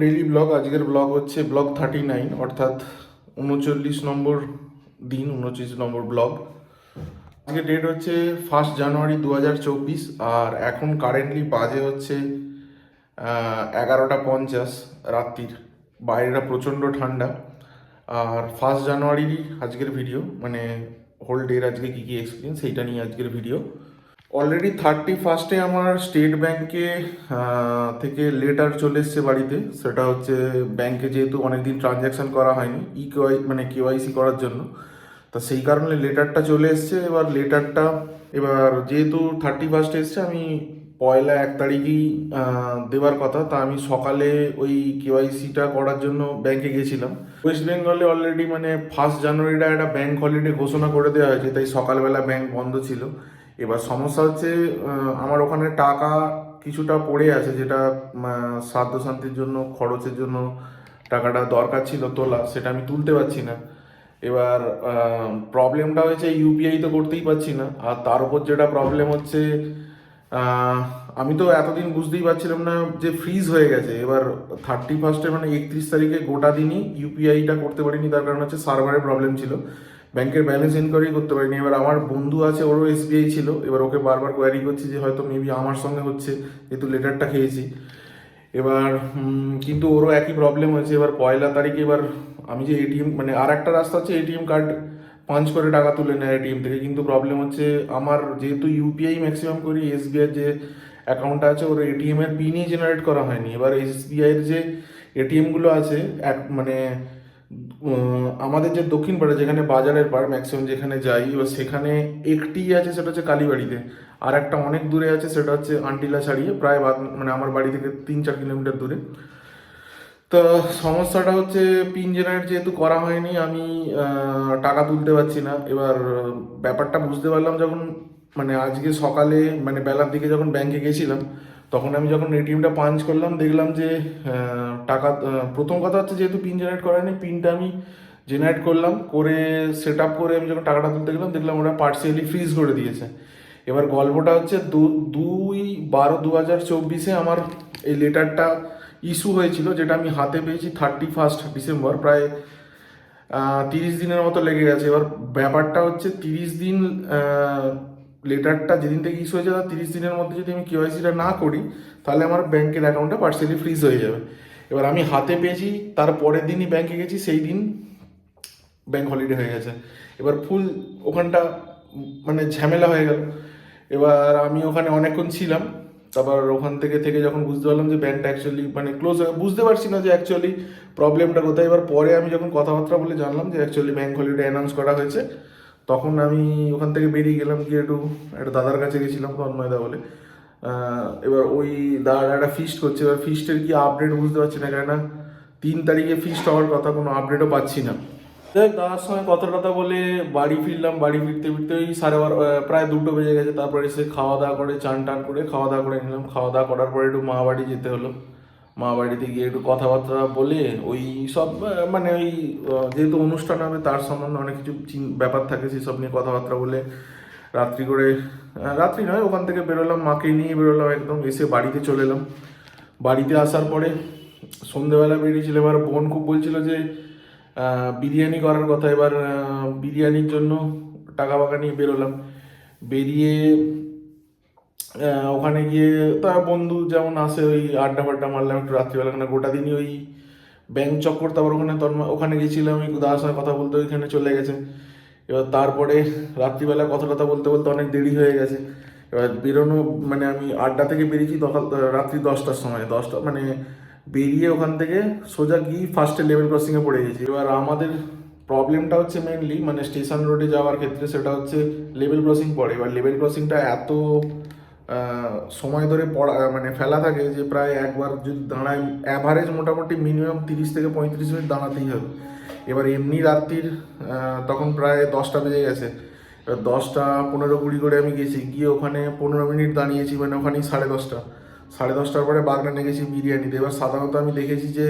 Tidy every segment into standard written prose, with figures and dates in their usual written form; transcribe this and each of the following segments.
Daily blog. আজকের blog হচ্ছে blog 39, অর্থাৎ 39 নম্বর দিন, 29 নম্বর ব্লগ। আজকে ডেট হচ্ছে 1 জানুয়ারি 2024, আর এখন কারেন্টলি বাজে হচ্ছে 11টা 50 রাত্রির। বাইরেটা প্রচণ্ড ঠান্ডা। আর 1 জানুয়ারিরই আজকের ভিডিও, মানে হোল ডের আজকে কী কী এক্সপিরিয়েন্স সেইটা নিয়ে আজকের ভিডিও। অলরেডি 31 আমার স্টেট ব্যাংকে থেকে লেটার চলে এসছে বাড়িতে। সেটা হচ্ছে ব্যাংকে যেহেতু অনেকদিন ট্রানজ্যাকশন করা হয়নি, মানে কেওয়াইসি করার জন্য, তা সেই কারণে লেটারটা চলে এসছে। এবার যেহেতু 31 এসছে, আমি 1 তারিখেই দেওয়ার কথা। তা আমি সকালে ওই কেওয়াইসিটা করার জন্য ব্যাংকে গেছিলাম। ওয়েস্ট বেঙ্গলে অলরেডি মানে 1 জানুয়ারিটা একটা ব্যাংক হলিডে ঘোষণা করে দেওয়া হয়েছে, তাই সকালবেলা ব্যাংক বন্ধ ছিল। এবার সমস্যা হচ্ছে আমার ওখানে টাকা কিছুটা পড়ে আছে, যেটা শ্রাদ্ধ শান্তির জন্য খরচের জন্য টাকাটা দরকার ছিল তোলা, সেটা আমি তুলতে পারছি না। এবার প্রবলেমটা হয়েছে ইউপিআই তো করতেই পারছি না। আর তার উপর যেটা প্রবলেম হচ্ছে, আমি তো এতদিন বুঝতেই পারছিলাম না যে ফ্রিজ হয়ে গেছে। এবার 31 মানে 31 তারিখে গোটা দিনই ইউপিআইটা করতে পারিনি, তার কারণ হচ্ছে সার্ভারের প্রবলেম ছিল, ব্যাংকের ব্যালেন্স ইনকোয়ারি করতে পারিনি। এবার আমার বন্ধু আছে, ওরও এসবিআই ছিল। এবার ওকে বারবার কোয়ারি করছি যে হয়তো মেবি আমার সঙ্গে হচ্ছে, যেহেতু লেটারটা খেয়েছি। এবার কিন্তু ওরও একই প্রবলেম হয়েছে। এবার 1 তারিখে এবার আমি যে এটিএম, মানে আর একটা রাস্তা হচ্ছে এটিএম কার্ড পাঞ্চ করে টাকা তুলে নেয় এটিএম থেকে, কিন্তু প্রবলেম হচ্ছে আমার যেহেতু ইউপিআই ম্যাক্সিমাম করি, এসবিআই যে অ্যাকাউন্টটা আছে ওর এটিএম এর পিনই জেনারেট করা হয়নি। এবার এসবিআইয়ের যে এটিএমগুলো আছে মানে আমাদের যে দক্ষিণ পাড়া, যেখানে বাজারের পাড় ম্যাক্সিমাম যেখানে যাই, এবার সেখানে একটি আছে, সেটা হচ্ছে কালীবাড়িতে। আর একটা অনেক দূরে আছে, সেটা হচ্ছে আন্টিলা ছাড়িয়ে, প্রায় মানে আমার বাড়ি থেকে 3-4 কিলোমিটার দূরে। তো সমস্যাটা হচ্ছে পিন জেনারেট যেহেতু করা হয়নি, আমি টাকা তুলতে পারছি না। এবার ব্যাপারটা বুঝতে পারলাম যখন, মানে আজকে সকালে, মানে বেলার দিকে যখন ব্যাংকে গেছিলাম, তখন আমি যখন এটিএমটা পাঞ্চ করলাম, দেখলাম যে টাকা, প্রথম কথা হচ্ছে যেহেতু পিন জেনারেট করা হয়নি, পিনটা আমি জেনারেট করলাম, করে সেট আপ করে আমি যখন টাকাটা তুলতে গেলাম, দেখলাম ওরা পার্সিয়ালি ফ্রিজ করে দিয়েছে। এবার গল্পটা হচ্ছে 2/12/2024 আমার এই লেটারটা ইস্যু হয়েছিল, যেটা আমি হাতে পেয়েছি 31 ডিসেম্বর। প্রায় 30 দিনের মতো লেগে গেছে। এবার ব্যাপারটা হচ্ছে 30 দিন, লেটারটা যেদিন থেকে ইস্যু হয়েছে তার 30 দিনের মধ্যে যদি আমি কেওয়াইসিটা না করি, তাহলে আমার ব্যাংকের অ্যাকাউন্টটা পার্সিয়ালি ফ্রিজ হয়ে যাবে। এবার আমি হাতে পেয়েছি, তার পরের দিনই ব্যাংকে গেছি, সেই দিন ব্যাংক হলিডে হয়ে গেছে। এবার ফুল ওখানটা মানে ঝামেলা হয়ে গেল। এবার আমি ওখানে অনেকক্ষণ ছিলাম। তারপর ওখান থেকে যখন বুঝতে পারলাম যে ব্যাংকটা অ্যাকচুয়ালি মানে ক্লোজ হয়ে, বুঝতে পারছি না যে অ্যাকচুয়ালি প্রবলেমটা কোথায়। এবার পরে আমি যখন কথাবার্তা বলে জানলাম যে অ্যাকচুয়ালি ব্যাংক হলিডে অ্যানাউন্স করা হয়েছে, তখন আমি ওখান থেকে বেরিয়ে গেলাম, গিয়ে একটা দাদার কাছে গেছিলাম, তন্ময়দা বলে। এবার ওই দাদার একটা ফিস্ট করছে। এবার ফিস্টের কি আপডেট বুঝতে পারছি না, কেননা 3 তারিখে ফিস্ট হওয়ার কথা, কোনো আপডেটও পাচ্ছি না। দেখ, দাদার সঙ্গে কথা টথা বলে বাড়ি ফিরলাম। বাড়ি ফিরতে ফিরতে ওই 12:30, প্রায় 2টো বেজে গেছে। তারপরে এসে খাওয়া দাওয়া করে, চান টান করে খাওয়া দাওয়া করে নিলাম। খাওয়া দাওয়া করার পরে একটু মা বাড়ি যেতে হলো। মা বাড়িতে গিয়ে একটু কথাবার্তা বলে ওই সব, মানে ওই যেহেতু অনুষ্ঠান হবে, তার সম্বন্ধে অনেক কিছু ব্যাপার থাকে, সেসব নিয়ে কথাবার্তা বলে রাত্রি করে, রাত্রি নয়, ওখান থেকে বেরোলাম, মাকে নিয়ে বেরোলাম একদম। এসে বাড়িতে চলে এলাম। বাড়িতে আসার পরে সন্ধেবেলা বেরিয়েছিল। এবার বোন খুব বলছিল যে বিরিয়ানি করার কথা। এবার বিরিয়ানির জন্য টাকা ফাকা নিয়ে বেরোলাম। বেরিয়ে ওখানে গিয়ে তার বন্ধু যেমন আসে, ওই আড্ডা ফাড্ডা মারলাম একটু রাত্রিবেলা। গোটা দিনই ওই ব্যাংক চক্কর। তারপর ওখানে গেছিলাম, ওই দাদার সঙ্গে কথা বলতে ওইখানে চলে গেছে। এবার তারপরে রাত্রিবেলা কথা টথা বলতে বলতে অনেক দেরি হয়ে গেছে। এবার বেরোনো, মানে আমি আড্ডা থেকে বেরিয়েছি রাত্রি 10টার সময়। 10টা মানে বেরিয়ে ওখান থেকে সোজা গিয়ে ফার্স্টে লেভেল ক্রসিংয়ে পড়ে গেছি। এবার আমাদের প্রবলেমটা হচ্ছে মেনলি, মানে স্টেশন রোডে যাওয়ার ক্ষেত্রে, সেটা হচ্ছে লেভেল ক্রসিং পড়ে। এবার লেভেল ক্রসিংটা এত সময় ধরে মানে ফেলা থাকে যে প্রায় একবার যদি দাঁড়ায়, অ্যাভারেজ মোটামুটি মিনিমাম 30 থেকে 35 মিনিট দাঁড়াতেই হবে। এবার এমনি রাত্রির তখন প্রায় 10টা বেজে গেছে। এবার 10টা 15-20 করে আমি গেছি, গিয়ে ওখানে 15 মিনিট দাঁড়িয়েছি, মানে ওখানেই 10:30। 10:30 পরে বাগনানে গেছি বিরিয়ানিতে। এবার সাধারণত আমি দেখেছি যে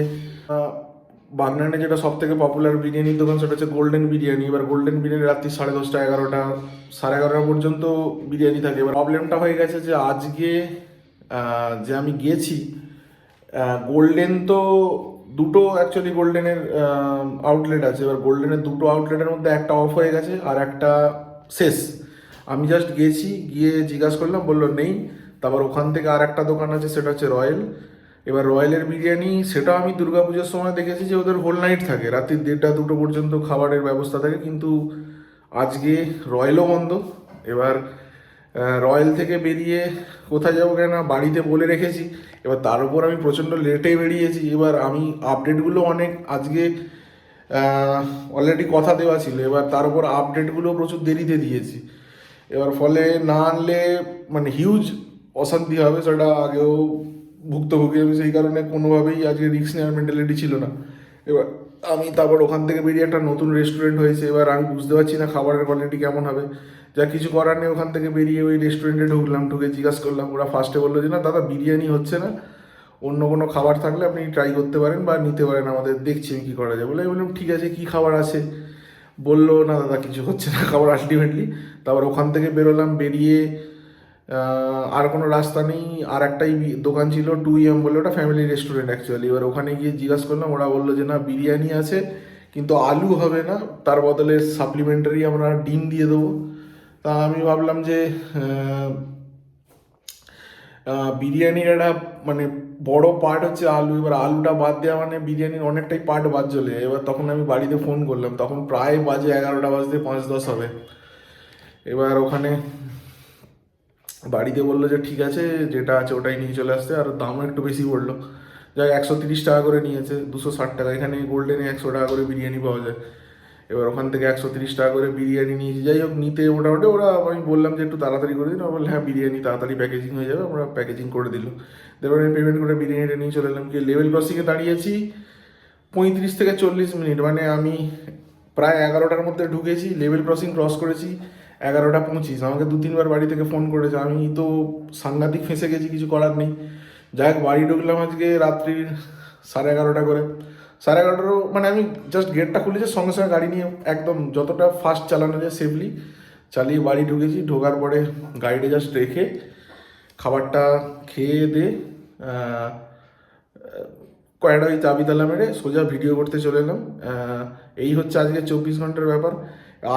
বাগনানে যেটা সব থেকে পপুলার বিরিয়ানির দোকান, সেটা হচ্ছে গোল্ডেন বিরিয়ানি। এবার গোল্ডেন বিরিয়ানি রাত্রি 10:30, 11টা, 11:30 পর্যন্ত বিরিয়ানি থাকে। এবার প্রবলেমটা হয়ে গেছে যে আজকে যে আমি গেছি, গোল্ডেন তো দুটো অ্যাকচুয়ালি গোল্ডেনের আউটলেট আছে। এবার গোল্ডেনের দুটো আউটলেটের মধ্যে একটা অফ হয়ে গেছে আর একটা শেষ। আমি জাস্ট গিয়েছি, গিয়ে জিজ্ঞাসা করলাম, বললো নেই। তারপর ওখান থেকে আর একটা দোকান আছে, সেটা হচ্ছে রয়্যাল। এবার রয়্যালের বিরিয়ানি সেটাও আমি দুর্গাপুজোর সময় দেখেছি যে ওদের হোল নাইট থাকে, রাত্রি 1:30-2টো পর্যন্ত খাবারের ব্যবস্থা থাকে, কিন্তু আজকে রয়্যালও বন্ধ। এবার রয়্যাল থেকে বেরিয়ে কোথায় যাবো কেন বাড়িতে বলে রেখেছি। এবার তার উপর আমি প্রচণ্ড লেটে বেরিয়েছি। এবার আমি আপডেটগুলো অনেক আজকে অলরেডি কথা দেওয়া ছিল, এবার তার উপর আপডেটগুলো প্রচুর দেরিতে দিয়েছি। এবার ফলে না আনলে মানে হিউজ অশান্তি হবে, সেটা আগেও ভুক্তভোগী আমি, সেই কারণে কোনোভাবেই আজকে রিস্ক নেওয়ার মেন্টালিটি ছিল না। এবার আমি তারপর ওখান থেকে বেরিয়ে একটা নতুন রেস্টুরেন্ট হয়েছে, এবার আমি বুঝতে পারছি না খাবারের কোয়ালিটি কেমন হবে। যা কিছু করার নেই, ওখান থেকে বেরিয়ে ওই রেস্টুরেন্টে ঢুকলাম, ঢুকে জিজ্ঞাসা করলাম। ওরা ফার্স্টে বললো যে না দাদা, বিরিয়ানি হচ্ছে না, অন্য কোনো খাবার থাকলে আপনি ট্রাই করতে পারেন বা নিতে পারেন, আমাদের দেখছি কী করা যায়। বলে আমি বললাম ঠিক আছে, কী খাবার আছে? বললো না দাদা, কিছু হচ্ছে না খাবার আলটিমেটলি। তারপর ওখান থেকে বেরোলাম, বেরিয়ে আর কোনো রাস্তা নেই, আর একটাই দোকান ছিল 2M বলে, ওটা ফ্যামিলি রেস্টুরেন্ট অ্যাকচুয়ালি। এবার ওখানে গিয়ে জিজ্ঞাসা করলাম, ওরা বললো যে না, বিরিয়ানি আছে কিন্তু আলু হবে না, তার বদলে সাপ্লিমেন্টারি আমরা ডিম দিয়ে দেবো। তা আমি ভাবলাম যে বিরিয়ানির একটা মানে বড় পার্ট হচ্ছে আলু, এবার আলুটা বাদ দেওয়া মানে বিরিয়ানির অনেকটাই পার্ট বাদ চলে। এবার তখন আমি বাড়িতে ফোন করলাম, তখন প্রায় বাজে 11টা বাজতে 5-10 হবে। এবার ওখানে বাড়িতে বললো যে ঠিক আছে, যেটা আছে ওটাই নিয়ে চলে আসতে, আর দামও একটু বেশি পড়লো। যাই 130 টাকা করে নিয়েছে, 260 টাকা। এখানে গোল্ডেনে 100 টাকা করে বিরিয়ানি পাওয়া যায়। এবার ওখান থেকে 130 টাকা করে বিরিয়ানি নিয়েছি। যাই হোক, নিতে মোটামুটি ওরা, আমি বললাম যে একটু তাড়াতাড়ি করে দিন, বললে হ্যাঁ বিরিয়ানি তাড়াতাড়ি প্যাকেজিং হয়ে যাবে, আমরা প্যাকেজিং করে দিল। এবার আমি পেমেন্ট করে বিরিয়ানিটা নিয়ে চলে এলাম। কি লেভেল ক্রসিংয়ে দাঁড়িয়েছি 35 থেকে 40 মিনিট, মানে আমি প্রায় 11টার মধ্যে ঢুকেছি, লেভেল ক্রসিং ক্রস করেছি 11টা 25। আমাকে 2-3বার বাড়ি থেকে ফোন করেছে, আমি তো সাংঘাতিক ফেঁসে গেছি, কিছু করার নেই। যাই হোক, বাড়ি ঢুকলাম আজকে রাত্রির 11:30 করে। 11:30 মানে আমি জাস্ট গেটটা খুলেছি, সঙ্গে সঙ্গে গাড়ি নিয়ে একদম যতটা ফাস্ট চালানো যায় সেফলি চালিয়ে বাড়ি ঢুকেছি। ঢোকার পরে গাড়িটা জাস্ট রেখে খাবারটা খেয়ে দিয়ে কয়েকটা ওই চাবি তালা মেরে সোজা ভিডিও করতে চলে এলাম। এই হচ্ছে আজকে 24 ঘন্টার ব্যাপার।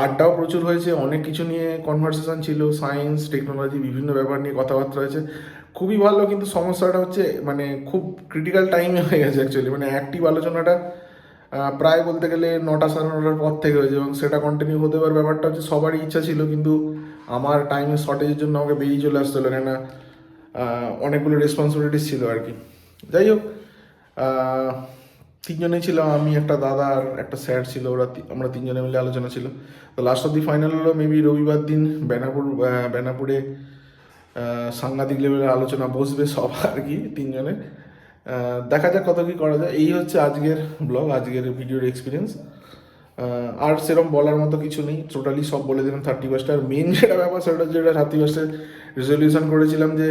আড্ডাও প্রচুর হয়েছে, অনেক কিছু নিয়ে কনভারসেশন ছিল, সায়েন্স টেকনোলজি বিভিন্ন ব্যাপার নিয়ে কথাবার্তা হয়েছে, খুবই ভালো। কিন্তু সমস্যাটা হচ্ছে মানে খুব ক্রিটিক্যাল টাইমে হয়ে গেছে অ্যাকচুয়ালি, মানে অ্যাক্টিভ আলোচনাটা প্রায় বলতে গেলে 9টা-9:30 পর থেকে হয়েছে, এবং সেটা কন্টিনিউ হতে পারে। ব্যাপারটা হচ্ছে সবারই ইচ্ছা ছিল, কিন্তু আমার টাইমের শর্টেজের জন্য আমাকে বেরিয়ে চলে আসতে হলো, কেন অনেকগুলো রেসপন্সিবিলিটিস ছিল আর কি। যাই হোক, 3জনেই ছিলাম, আমি, একটা দাদা আর একটা স্যার ছিল, ওরা আমরা 3জনে মিলে আলোচনা ছিল। তো লাস্ট অব দি ফাইনাল হলো মেবি রবিবার দিন বেনাপুরে সাংঘাতিক লেভেলের আলোচনা বসবে সব আর কি, 3জনে। দেখা যাক কত কী করা যায়। এই হচ্ছে আজকের ব্লগ, আজকের ভিডিওর এক্সপিরিয়েন্স। আর সেরকম বলার মতো কিছু নেই, টোটালি সব বলে দিলাম 31টা। আর মেন যেটা ব্যাপার সেটা হচ্ছে, যেটা 31-এ রেজলিউশন করেছিলাম যে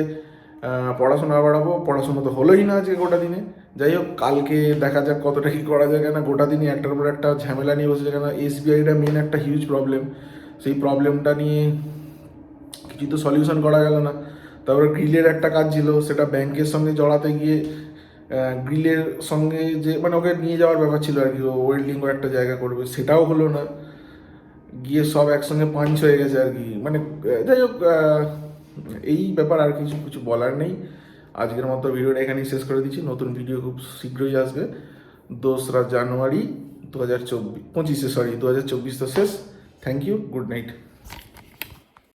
পড়াশোনা বাড়াবো, পড়াশোনা তো হলোই না আজকে গোটা দিনে। যাই হোক, কালকে দেখা যাক কতটা কী করা যায়, কেন গোটা দিনই একটার পর একটা ঝামেলা নিয়ে বসেছে। কেন SBIটা মেন একটা হিউজ প্রবলেম, সেই প্রবলেমটা নিয়ে কিছু তো সলিউশন করা গেল না। তারপরে গ্রিলের একটা কাজ ছিল, সেটা ব্যাংকের সঙ্গে জড়াতে গিয়ে গ্রিলের সঙ্গে যে মানে ওকে নিয়ে যাওয়ার ব্যাপার ছিল আর কি, ও ওয়েল্ডিংও একটা জায়গা করবে, সেটাও হলো না। গিয়ে সব একসঙ্গে পাঞ্চ হয়ে গেছে আর কি, মানে যাই হোক, এই ব্যাপার। আর কিছু বলার নেই। আজকের মতো ভিডিওটা এখানেই শেষ করে দিচ্ছি। নতুন ভিডিও খুব শীঘ্রই আসবে। 2রা জানুয়ারি 2024 তো শেষ। Thank you, good night.